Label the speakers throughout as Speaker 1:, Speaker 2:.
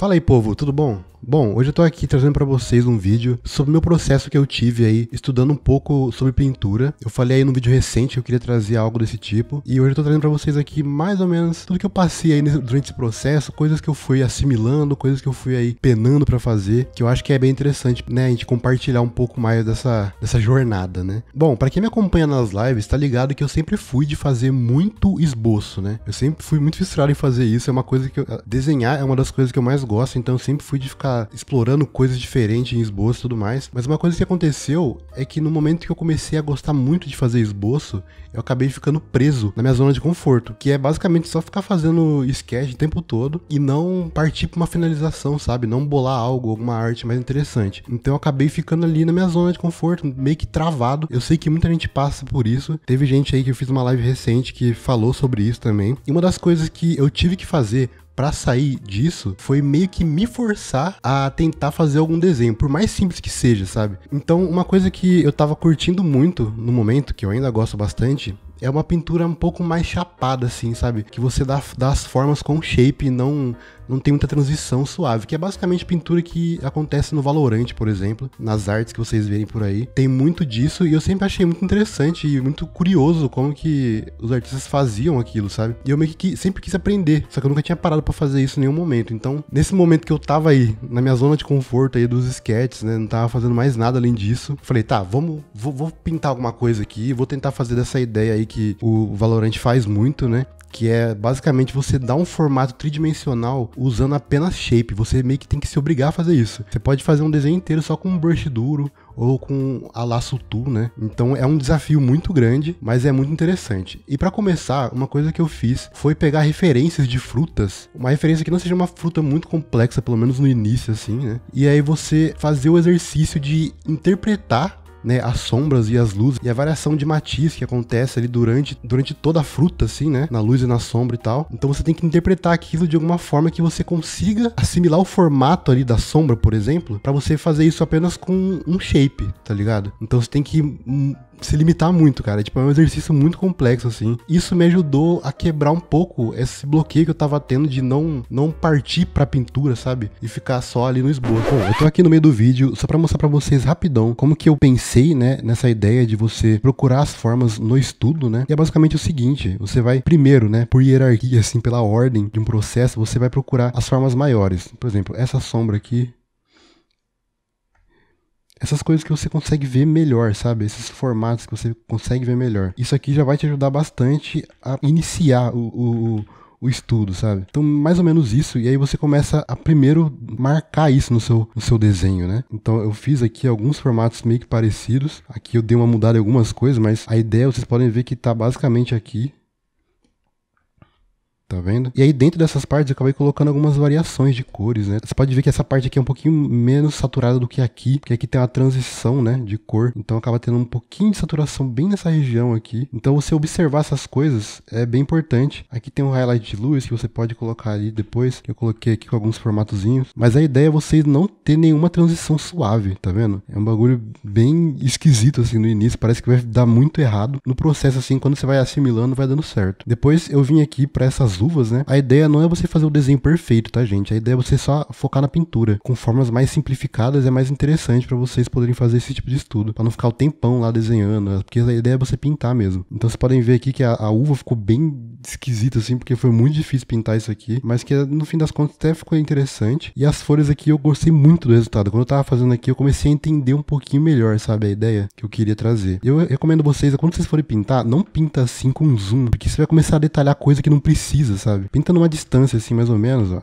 Speaker 1: Fala aí, povo, tudo bom? Bom, hoje eu tô aqui trazendo pra vocês um vídeo sobre o meu processo que eu tive aí, estudando um pouco sobre pintura. Eu falei aí no vídeo recente que eu queria trazer algo desse tipo, e hoje eu tô trazendo pra vocês aqui mais ou menos tudo que eu passei aí durante esse processo, coisas que eu fui assimilando, coisas que eu fui aí penando pra fazer, que eu acho que é bem interessante, né, a gente compartilhar um pouco mais dessa jornada, né? Bom, pra quem me acompanha nas lives, tá ligado que eu sempre fui de fazer muito esboço, né? Eu sempre fui muito fissurado em fazer isso, é uma coisa que desenhar é uma das coisas que eu mais gosto, então eu sempre fui de ficar explorando coisas diferentes em esboço e tudo mais. Mas uma coisa que aconteceu é que no momento que eu comecei a gostar muito de fazer esboço, eu acabei ficando preso na minha zona de conforto, que é basicamente só ficar fazendo sketch o tempo todo e não partir pra uma finalização, sabe? Não bolar algo, alguma arte mais interessante. Então eu acabei ficando ali na minha zona de conforto, meio que travado. Eu sei que muita gente passa por isso. Teve gente aí que eu fiz uma live recente que falou sobre isso também. E uma das coisas que eu tive que fazer pra sair disso, foi meio que me forçar a tentar fazer algum desenho, por mais simples que seja, sabe? Então, uma coisa que eu tava curtindo muito no momento, que eu ainda gosto bastante, é uma pintura um pouco mais chapada, assim, sabe? Que você dá as formas com shape e não tem muita transição suave, que é basicamente pintura que acontece no Valorant, por exemplo, nas artes que vocês verem por aí. Tem muito disso e eu sempre achei muito interessante e muito curioso como que os artistas faziam aquilo, sabe? E eu meio que sempre quis aprender, só que eu nunca tinha parado pra fazer isso em nenhum momento. Então, nesse momento que eu tava aí, na minha zona de conforto aí dos sketches, né, não tava fazendo mais nada além disso, falei, tá, vou pintar alguma coisa aqui, vou tentar fazer dessa ideia aí que o Valorant faz muito, né? Que é basicamente você dar um formato tridimensional usando apenas shape. Você meio que tem que se obrigar a fazer isso. Você pode fazer um desenho inteiro só com um brush duro ou com a laço tool, né? Então é um desafio muito grande, mas é muito interessante. E pra começar, uma coisa que eu fiz foi pegar referências de frutas, uma referência que não seja uma fruta muito complexa, pelo menos no início, assim, né? E aí você fazer o exercício de interpretar, né, as sombras e as luzes, e a variação de matiz que acontece ali durante toda a fruta, assim, né, na luz e na sombra e tal. Então você tem que interpretar aquilo de alguma forma que você consiga assimilar o formato ali da sombra, por exemplo, pra você fazer isso apenas com um shape, tá ligado? Então você tem que se limitar muito, cara. Tipo, é um exercício muito complexo, assim. Isso me ajudou a quebrar um pouco esse bloqueio que eu tava tendo de não partir pra pintura, sabe? E ficar só ali no esboço. Bom, eu tô aqui no meio do vídeo só pra mostrar pra vocês rapidão como que eu pensei, né, nessa ideia de você procurar as formas no estudo, né? E é basicamente o seguinte, você vai primeiro, né, por hierarquia, assim, pela ordem de um processo, você vai procurar as formas maiores. Por exemplo, essa sombra aqui, essas coisas que você consegue ver melhor, sabe? Esses formatos que você consegue ver melhor. Isso aqui já vai te ajudar bastante a iniciar o estudo, sabe? Então, mais ou menos isso. E aí você começa a primeiro marcar isso no seu desenho, né? Então, eu fiz aqui alguns formatos meio que parecidos. Aqui eu dei uma mudada em algumas coisas, mas a ideia, vocês podem ver que tá basicamente aqui. Tá vendo? E aí dentro dessas partes eu acabei colocando algumas variações de cores, né? Você pode ver que essa parte aqui é um pouquinho menos saturada do que aqui, porque aqui tem uma transição, né, de cor. Então acaba tendo um pouquinho de saturação bem nessa região aqui. Então você observar essas coisas é bem importante. Aqui tem um highlight de luz que você pode colocar ali depois, que eu coloquei aqui com alguns formatozinhos. Mas a ideia é você não ter nenhuma transição suave, tá vendo? É um bagulho bem esquisito assim no início, parece que vai dar muito errado. No processo assim, quando você vai assimilando, vai dando certo. Depois eu vim aqui pra essas uvas, né? A ideia não é você fazer o desenho perfeito, tá, gente? A ideia é você só focar na pintura. Com formas mais simplificadas é mais interessante pra vocês poderem fazer esse tipo de estudo, pra não ficar o tempão lá desenhando, porque a ideia é você pintar mesmo. Então vocês podem ver aqui que a uva ficou bem esquisita, assim, porque foi muito difícil pintar isso aqui, mas que no fim das contas até ficou interessante. E as folhas aqui eu gostei muito do resultado. Quando eu tava fazendo aqui, eu comecei a entender um pouquinho melhor, sabe, a ideia que eu queria trazer. Eu recomendo vocês, quando vocês forem pintar, não pinta assim com zoom, porque você vai começar a detalhar coisa que não precisa, sabe? Pinta numa distância assim, mais ou menos, ó.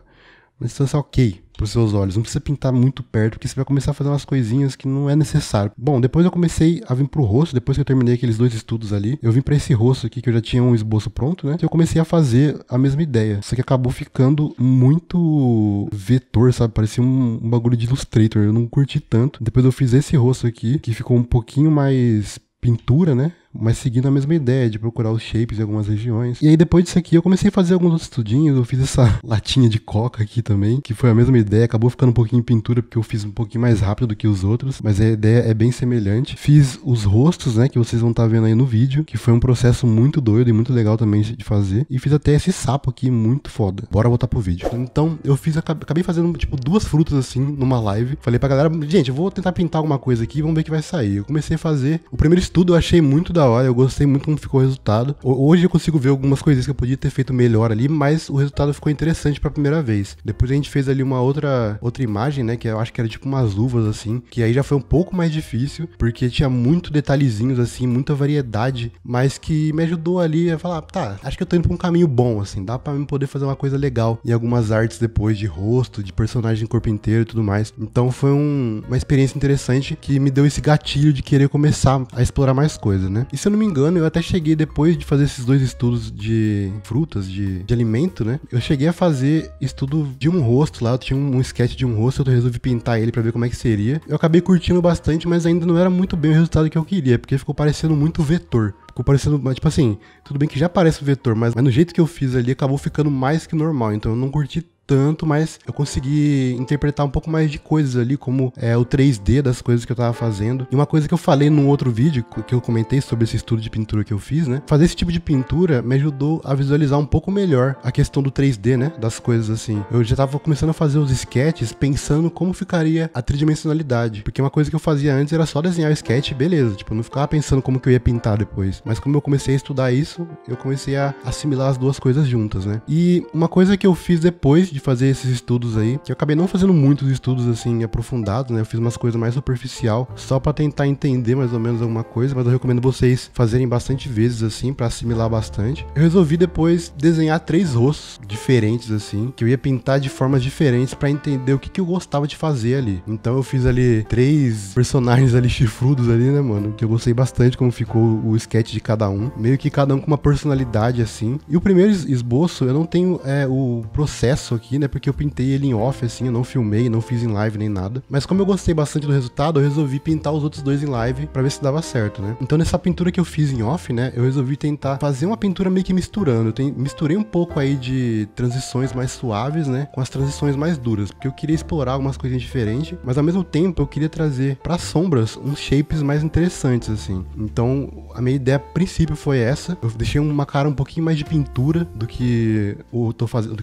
Speaker 1: Uma distância ok pros seus olhos. Não precisa pintar muito perto, porque você vai começar a fazer umas coisinhas que não é necessário. Bom, depois eu comecei a vir pro rosto, depois que eu terminei aqueles dois estudos ali, eu vim pra esse rosto aqui, que eu já tinha um esboço pronto, né? Então eu comecei a fazer a mesma ideia. Só que acabou ficando muito vetor, sabe? Parecia um bagulho de Illustrator. Eu não curti tanto. Depois eu fiz esse rosto aqui, que ficou um pouquinho mais pintura, né? mas seguindo a mesma ideia de procurar os shapes em algumas regiões. E aí depois disso aqui eu comecei a fazer alguns outros estudinhos, eu fiz essa latinha de coca aqui também, que foi a mesma ideia, acabou ficando um pouquinho em pintura porque eu fiz um pouquinho mais rápido do que os outros, mas a ideia é bem semelhante. Fiz os rostos, né, que vocês vão estar vendo aí no vídeo, que foi um processo muito doido e muito legal também de fazer. E fiz até esse sapo aqui, muito foda. Bora voltar pro vídeo. Então, eu acabei fazendo, tipo, 2 frutas assim, numa live. Falei pra galera, gente, eu vou tentar pintar alguma coisa aqui, vamos ver o que vai sair. Eu comecei a fazer. O primeiro estudo eu achei muito da hora, eu gostei muito como ficou o resultado. Hoje eu consigo ver algumas coisas que eu podia ter feito melhor ali, mas o resultado ficou interessante pra primeira vez. Depois a gente fez ali uma outra imagem, né, que eu acho que era tipo umas uvas assim, que aí já foi um pouco mais difícil, porque tinha muito detalhezinhos assim, muita variedade, mas que me ajudou ali a falar, tá, acho que eu tô indo pra um caminho bom, assim, dá pra mim poder fazer uma coisa legal em algumas artes depois de rosto, de personagem corpo inteiro e tudo mais. Então foi uma experiência interessante que me deu esse gatilho de querer começar a explorar mais coisas, né? E se eu não me engano, eu até cheguei depois de fazer esses 2 estudos de frutas, de alimento, né? Eu cheguei a fazer estudo de um rosto lá, eu tinha um sketch de um rosto, eu resolvi pintar ele pra ver como é que seria. Eu acabei curtindo bastante, mas ainda não era muito bem o resultado que eu queria, porque ficou parecendo muito vetor. Ficou parecendo, tipo assim, tudo bem que já parece um vetor, mas no jeito que eu fiz ali, acabou ficando mais que normal, então eu não curti tanto, mas eu consegui interpretar um pouco mais de coisas ali, como o 3D das coisas que eu tava fazendo. E uma coisa que eu falei num outro vídeo, que eu comentei sobre esse estudo de pintura que eu fiz, né? Fazer esse tipo de pintura me ajudou a visualizar um pouco melhor a questão do 3D, né? Das coisas assim. Eu já tava começando a fazer os sketches pensando como ficaria a tridimensionalidade. Porque uma coisa que eu fazia antes era só desenhar o sketch, beleza. Tipo, eu não ficava pensando como que eu ia pintar depois. Mas como eu comecei a estudar isso, eu comecei a assimilar as duas coisas juntas, né? E uma coisa que eu fiz depois de fazer esses estudos aí, que eu acabei não fazendo muitos estudos assim aprofundados, né? Eu fiz umas coisas mais superficial, só pra tentar entender mais ou menos alguma coisa, mas eu recomendo vocês fazerem bastante vezes assim, pra assimilar bastante. Eu resolvi depois desenhar 3 rostos diferentes assim, que eu ia pintar de formas diferentes pra entender o que eu gostava de fazer ali. Então eu fiz ali 3 personagens ali chifrudos ali, né, mano? Que eu gostei bastante como ficou o sketch de cada um, meio que cada um com uma personalidade assim. E o primeiro esboço, eu não tenho o processo aqui, né, porque eu pintei ele em off, assim, eu não filmei, não fiz em live nem nada, mas como eu gostei bastante do resultado, eu resolvi pintar os outros 2 em live pra ver se dava certo, né. Então nessa pintura que eu fiz em off, né, eu resolvi tentar fazer uma pintura meio que misturando, misturei um pouco aí de transições mais suaves, né, com as transições mais duras, porque eu queria explorar algumas coisinhas diferentes, mas ao mesmo tempo eu queria trazer pra sombras uns shapes mais interessantes, assim. Então a minha ideia a princípio foi essa, eu deixei uma cara um pouquinho mais de pintura do que eu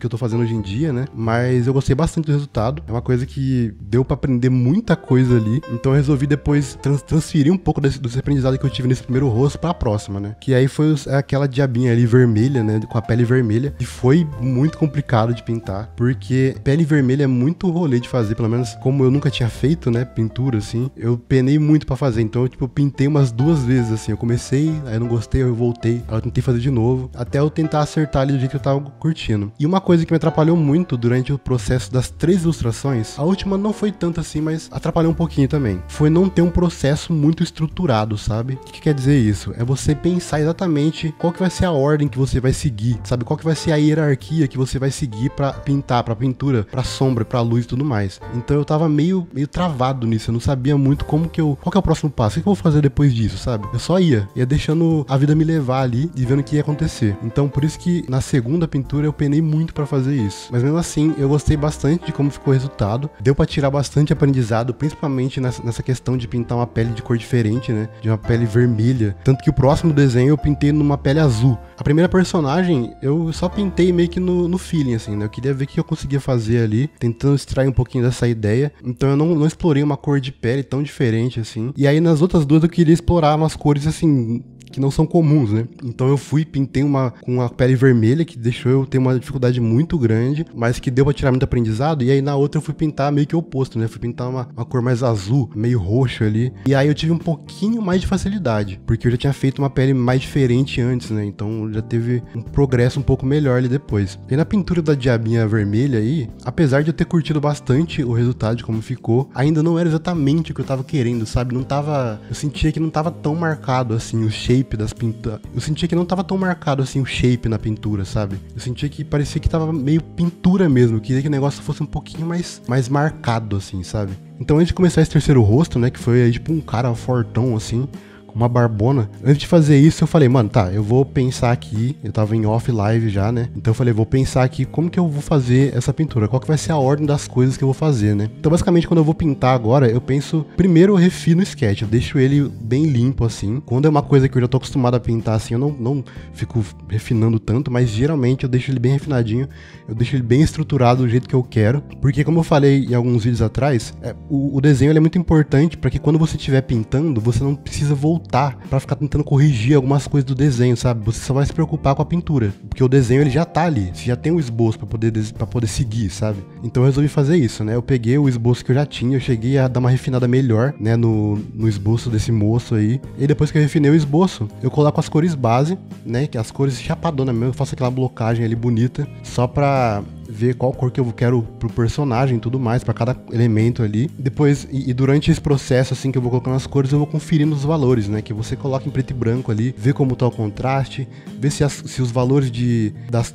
Speaker 1: tô fazendo hoje em dia, né? Mas eu gostei bastante do resultado. É uma coisa que deu pra aprender muita coisa ali. Então eu resolvi depois transferir um pouco desse aprendizado que eu tive nesse primeiro rosto pra próxima, né? Que aí foi aquela diabinha ali vermelha, né? Com a pele vermelha. E foi muito complicado de pintar. Porque pele vermelha é muito rolê de fazer. Pelo menos como eu nunca tinha feito, né? Pintura, assim. Eu penei muito pra fazer. Então eu pintei umas 2 vezes, assim. Eu comecei, aí eu não gostei, eu voltei. Aí eu tentei fazer de novo. Até eu tentar acertar ali do jeito que eu tava curtindo. E uma coisa que me atrapalhou muito durante o processo das 3 ilustrações, a última não foi tanto assim, mas atrapalhou um pouquinho também, foi não ter um processo muito estruturado, sabe? O que quer dizer isso? É você pensar exatamente qual que vai ser a ordem que você vai seguir, sabe? Qual que vai ser a hierarquia que você vai seguir pra pintar, pra pintura, pra sombra, pra luz e tudo mais. Então eu tava meio travado nisso, eu não sabia muito qual que é o próximo passo, o que eu vou fazer depois disso, sabe? Eu só ia deixando a vida me levar ali e vendo o que ia acontecer. Então por isso que na segunda pintura eu penei muito pra fazer isso, mas mesmo assim eu gostei bastante de como ficou o resultado, deu pra tirar bastante aprendizado, principalmente nessa questão de pintar uma pele de cor diferente, né, de uma pele vermelha, tanto que o próximo desenho eu pintei numa pele azul. A primeira personagem eu só pintei meio que no feeling, assim, né, eu queria ver o que eu conseguia fazer ali, tentando extrair um pouquinho dessa ideia, então eu não explorei uma cor de pele tão diferente, assim, e aí nas outras 2 eu queria explorar umas cores, assim, que não são comuns, né? Então eu pintei com a pele vermelha, que deixou eu ter uma dificuldade muito grande, mas que deu pra tirar muito aprendizado, e aí na outra eu fui pintar meio que o oposto, né? Fui pintar uma cor mais azul, meio roxo ali, e aí eu tive um pouquinho mais de facilidade, porque eu já tinha feito uma pele mais diferente antes, né? Então já teve um progresso um pouco melhor ali depois. E na pintura da diabinha vermelha aí, apesar de eu ter curtido bastante o resultado de como ficou, ainda não era exatamente o que eu tava querendo, sabe? Eu sentia que não tava tão marcado assim o shape das pinturas. Eu sentia que não tava tão marcado assim o shape na pintura, sabe? Eu sentia que parecia que tava meio pintura mesmo. Eu queria que o negócio fosse um pouquinho mais marcado, assim, sabe? Então antes de começar esse terceiro rosto, né? Que foi aí tipo um cara fortão, assim, uma barbona. Antes de fazer isso, eu falei, mano, tá, eu vou pensar aqui, eu tava em off live já, né? Então eu falei, vou pensar aqui como que eu vou fazer essa pintura, qual que vai ser a ordem das coisas que eu vou fazer, né? Então basicamente quando eu vou pintar agora, eu penso, primeiro eu refino o sketch, eu deixo ele bem limpo assim. Quando é uma coisa que eu já tô acostumado a pintar assim, eu não fico refinando tanto, mas geralmente eu deixo ele bem refinadinho, eu deixo ele bem estruturado do jeito que eu quero, porque como eu falei em alguns vídeos atrás, o desenho ele é muito importante para que quando você estiver pintando, você não precisa voltar para ficar tentando corrigir algumas coisas do desenho, sabe? Você só vai se preocupar com a pintura, porque o desenho ele já tá ali, você já tem um esboço para poder seguir, sabe? Então eu resolvi fazer isso, né? Eu peguei o esboço que eu já tinha, eu cheguei a dar uma refinada melhor, né, no esboço desse moço aí. E depois que eu refinei o esboço, eu coloco as cores base, né, que as cores chapadona mesmo, eu faço aquela blocagem ali bonita, só pra ver qual cor que eu quero pro personagem e tudo mais, pra cada elemento ali. Depois, e durante esse processo, assim, que eu vou colocando as cores, eu vou conferindo os valores, né, que você coloca em preto e branco ali, vê como tá o contraste, vê se os valores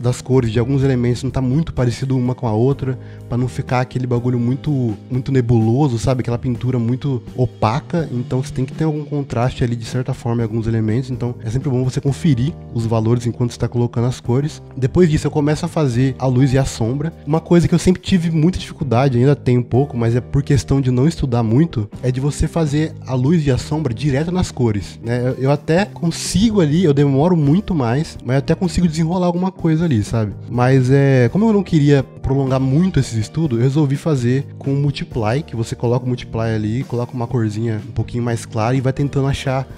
Speaker 1: das cores de alguns elementos não tá muito parecido uma com a outra, pra não ficar aquele bagulho muito nebuloso, sabe, aquela pintura muito opaca. Então você tem que ter algum contraste ali de certa forma em alguns elementos, então é sempre bom você conferir os valores enquanto você tá colocando as cores. Depois disso eu começo a fazer a luz e a sombra. Uma coisa que eu sempre tive muita dificuldade, ainda tenho um pouco, mas é por questão de não estudar muito, é de você fazer a luz e a sombra direto nas cores, né? Eu até consigo ali, eu demoro muito mais, mas eu até consigo desenrolar alguma coisa ali, sabe? Mas como eu não queria prolongar muito esses estudos, eu resolvi fazer com o Multiply, que você coloca o Multiply ali, coloca uma corzinha um pouquinho mais clara e vai tentando achar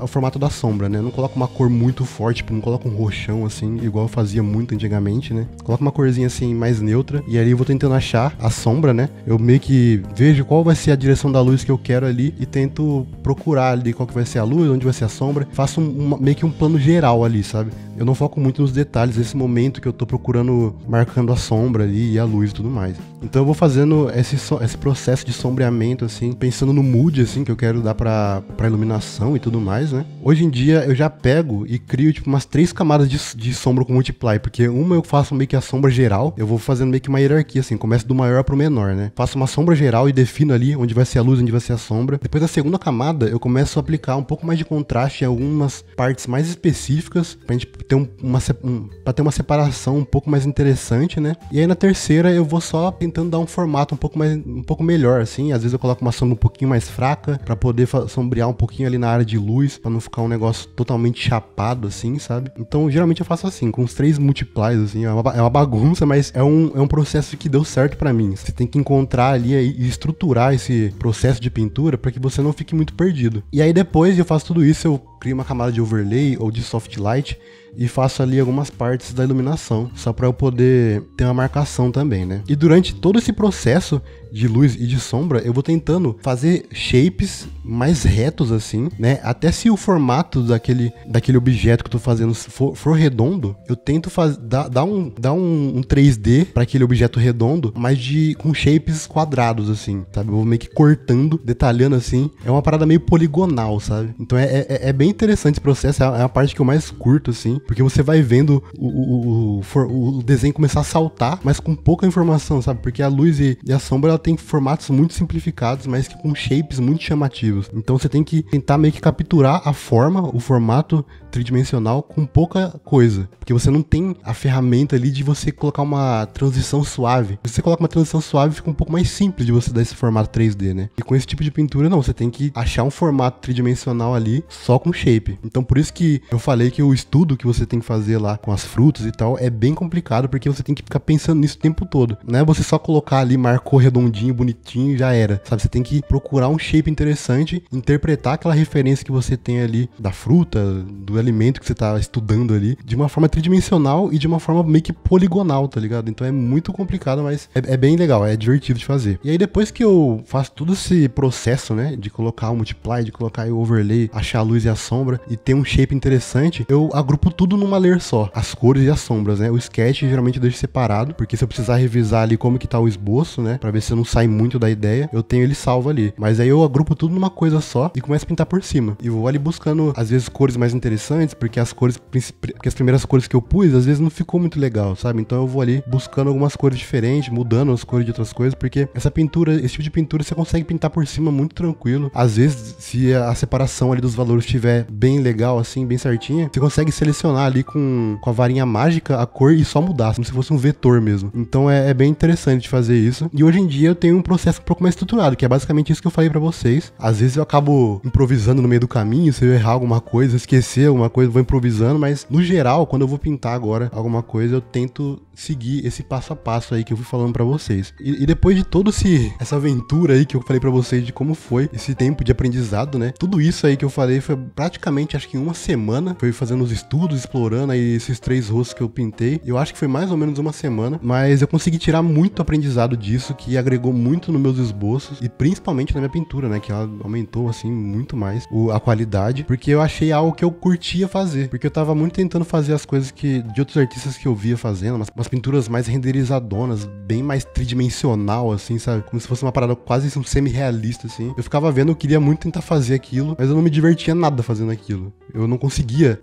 Speaker 1: o formato da sombra, né? Não coloca uma cor muito forte, tipo, não coloca um roxão assim, igual eu fazia muito antigamente, né? Coloca uma corzinha assim mais neutra e ali eu vou tentando achar a sombra, né? Eu meio que vejo qual vai ser a direção da luz que eu quero ali e tento procurar ali qual que vai ser a luz, onde vai ser a sombra. Faço meio que um plano geral ali, sabe? Eu não foco muito nos detalhes nesse momento que eu tô procurando, marcando a sombra ali e a luz e tudo mais. Então eu vou fazendo esse processo de sombreamento, assim, pensando no mood, assim, que eu quero dar pra iluminação e tudo mais, né? Hoje em dia eu já pego e crio, tipo, umas 3 camadas de sombra com Multiply, porque uma eu faço meio que a sombra geral, eu vou fazendo meio que uma hierarquia, assim, começo do maior pro menor, né? Faço uma sombra geral e defino ali onde vai ser a luz, onde vai ser a sombra. Depois da segunda camada, eu começo a aplicar um pouco mais de contraste em algumas partes mais específicas, pra gente ter pra ter uma separação um pouco mais interessante, né? E aí na terceira eu vou só tentando dar um formato um pouco melhor, assim. Às vezes eu coloco uma sombra um pouquinho mais fraca pra poder sombrear um pouquinho ali na área de luz, pra não ficar um negócio totalmente chapado, assim, sabe? Então geralmente eu faço assim, com os 3 multiplies, assim. É uma bagunça, mas é um processo que deu certo pra mim. Você tem que encontrar ali e estruturar esse processo de pintura pra que você não fique muito perdido. E aí depois eu faço tudo isso, eu crio uma camada de overlay ou de soft light e faço ali algumas partes da iluminação, só para eu poder ter uma marcação também, né? E durante todo esse processo de luz e de sombra, eu vou tentando fazer shapes mais retos assim, né? Até se o formato daquele objeto que eu tô fazendo for redondo, eu tento dar um 3D para aquele objeto redondo, mas com shapes quadrados assim, sabe? Eu vou meio que cortando, detalhando assim. É uma parada meio poligonal, sabe? Então é bem interessante esse processo, é a parte que eu mais curto assim, porque você vai vendo o desenho começar a saltar, mas com pouca informação, sabe? Porque a luz e a sombra, ela tem formatos muito simplificados, mas que com shapes muito chamativos. Então você tem que tentar meio que capturar a forma, o formato tridimensional com pouca coisa, porque você não tem a ferramenta ali de você colocar uma transição suave. Se você coloca uma transição suave, fica um pouco mais simples de você dar esse formato 3D, né? E com esse tipo de pintura, não, você tem que achar um formato tridimensional ali só com shape. Então por isso que eu falei que o estudo que você tem que fazer lá com as frutas e tal é bem complicado, porque você tem que ficar pensando nisso o tempo todo. Não é você só colocar ali, marcou redondinho, bonitinho e já era, sabe? Você tem que procurar um shape interessante, interpretar aquela referência que você tem ali da fruta, do alimento que você tá estudando ali, de uma forma tridimensional e de uma forma meio que poligonal, tá ligado? Então é muito complicado, mas é bem legal, é divertido de fazer. E aí depois que eu faço todo esse processo, né, de colocar o multiply, de colocar o overlay, achar a luz e a sombra e ter um shape interessante, eu agrupo tudo numa layer só, as cores e as sombras, né? O sketch geralmente eu deixo separado, porque se eu precisar revisar ali como que tá o esboço, né, pra ver se eu não sai muito da ideia, eu tenho ele salvo ali. Mas aí eu agrupo tudo numa coisa só e começo a pintar por cima. E vou ali buscando, às vezes, cores mais interessantes, interessantes, porque as primeiras cores que eu pus, às vezes não ficou muito legal, sabe? Então eu vou ali buscando algumas cores diferentes, mudando as cores de outras coisas, porque essa pintura, esse tipo de pintura, você consegue pintar por cima muito tranquilo. Às vezes, se a separação ali dos valores estiver bem legal, assim, bem certinha, você consegue selecionar ali com a varinha mágica a cor e só mudar, como se fosse um vetor mesmo. Então é bem interessante de fazer isso. E hoje em dia eu tenho um processo um pouco mais estruturado, que é basicamente isso que eu falei pra vocês. Às vezes eu acabo improvisando no meio do caminho, se eu errar alguma coisa, esquecer alguma coisa, eu vou improvisando, mas no geral, quando eu vou pintar agora alguma coisa, eu tento seguir esse passo a passo aí que eu fui falando pra vocês. E depois de toda essa aventura aí que eu falei pra vocês de como foi esse tempo de aprendizado, né? Tudo isso aí que eu falei foi praticamente, acho que em uma semana, foi fazendo os estudos, explorando aí esses 3 rostos que eu pintei. Eu acho que foi mais ou menos uma semana, mas eu consegui tirar muito aprendizado disso, que agregou muito nos meus esboços e principalmente na minha pintura, né? Que ela aumentou, assim, muito mais a qualidade, porque eu achei algo que eu curtia fazer, porque eu tava muito tentando fazer as coisas de outros artistas que eu via fazendo, umas pinturas mais renderizadonas, bem mais tridimensional, assim, sabe? Como se fosse uma parada quase um semi-realista, assim. Eu ficava vendo, eu queria muito tentar fazer aquilo, mas eu não me divertia nada fazendo aquilo. Eu não conseguia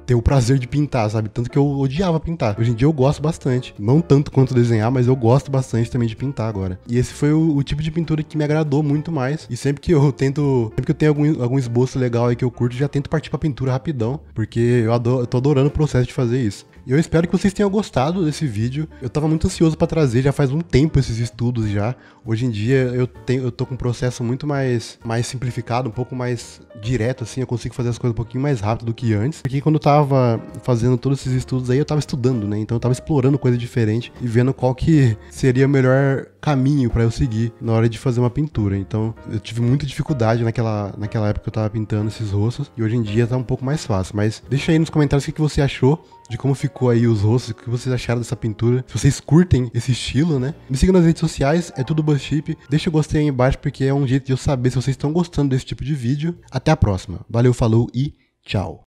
Speaker 1: ter o prazer de pintar, sabe? Tanto que eu odiava pintar. Hoje em dia eu gosto bastante. Não tanto quanto desenhar, mas eu gosto bastante também de pintar agora. E esse foi o tipo de pintura que me agradou muito mais. E sempre que eu tenho algum esboço legal aí que eu curto, já tento partir pra pintura rapidão, porque eu tô adorando o processo de fazer isso. E eu espero que vocês tenham gostado desse vídeo. Eu tava muito ansioso pra trazer, já faz um tempo esses estudos já. Hoje em dia eu tô com um processo muito mais simplificado, um pouco mais direto, assim. Eu consigo fazer as coisas um pouquinho mais rápido do que antes. Porque quando eu tava fazendo todos esses estudos aí, eu tava estudando, né? Então eu tava explorando coisa diferente e vendo qual que seria o melhor caminho pra eu seguir na hora de fazer uma pintura. Então eu tive muita dificuldade naquela época que eu tava pintando esses rostos. E hoje em dia tá um pouco mais fácil. Mas deixa aí nos comentários o que você achou de como ficou aí os rostos, o que vocês acharam dessa pintura, se vocês curtem esse estilo, né? Me sigam nas redes sociais, é tudo BuzzShip. Deixa o gostei aí embaixo, porque é um jeito de eu saber se vocês estão gostando desse tipo de vídeo. Até a próxima. Valeu, falou e tchau.